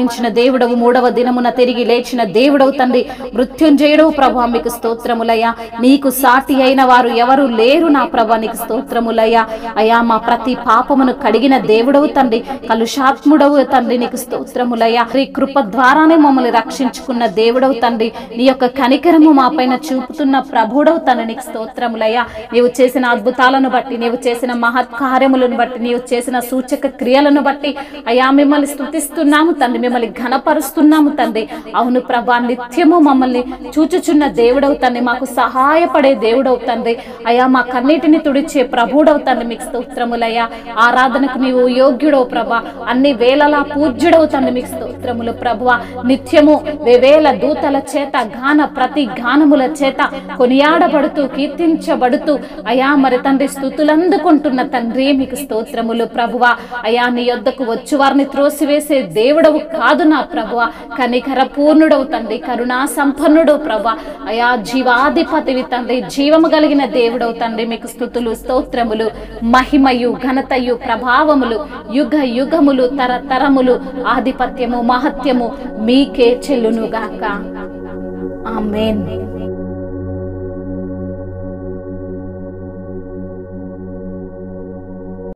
మరణించిన దేవుడవు, మూడవ దినమున తిరిగి లేచిన దేవుడవు తండ్రి, మృత్యుంజయుడవు ప్రభా, మీకు స్తోత్రములయ్యా. నీకు సాటి అయిన వారు ఎవరు లేరు నా ప్రభా, నీకు స్తోత్రములయ్యా. అయా మా ప్రతి పాపమును కడిగిన దేవుడవు తండ్రి, కలుషాత్ముడవు తండ్రి, నీకు స్తోత్రములయ్యా. నీ కృప ద్వారానే మమ్మల్ని రక్షించుకున్న దేవుడవు తండ్రి, నీ యొక్క కనికరము మా పైన చూపుతున్న ప్రభుడవు తండ్రి, నీకు స్తోత్రములయ్యా. నీవు చేసిన అద్భుతాలను బట్టి, నీవు చేసిన మహత్ కార్యములను బట్టి, నీవు చేసిన సూచక క్రియలను బట్టి అయా మిమ్మల్ని స్తుతిస్తున్నాము తండ్రి, మిమ్మల్ని ఘనపరుస్తున్నాము తండ్రి. అవును ప్రభా, నిత్యము మమ్మల్ని చూచుచున్న దేవుడవు తండ్రి, మాకు సహాయపడే దేవుడవు తండ్రి, అయా మా కన్నీటిని తుడిచే ప్రభుడవు తండ్రి, మీకు స్తోత్రములయ్యా. ఆరాధనకు నీవు యోగ్యుడవు ప్రభా, అన్ని వేళలా పూజ్యుడవు తండ్రి, మీకు స్తోత్రములు ప్రభువా. నిత్యము వేవేల దూతల చేత ప్రతి గానముల చేత కొనియాడబడుతూ కీర్తించబడుతూ అయా మరి తండ్రి స్తుతులందుకుంటున్న తండ్రి, మీకు స్తోత్రములు ప్రభువా. అయా నీ యొద్దకు వచ్చు వారిని త్రోసివేసే దేవుడవు కాదు నా ప్రభువా, కనికర పూర్ణుడవు తండ్రి, కరుణా సంపన్నుడవు ప్రభా. అయా జీవాధిపతివి తండ్రి, జీవము కలిగిన దేవుడవు తండ్రి, మీకు స్తుతులు స్తోత్రములు, మహిమయు ఘనతయు ప్రభావములు యుగ యుగములు తరతరములు ఆధిపత్యము మహత్యము మీకే చెల్లునుగాక. ఆమేన్.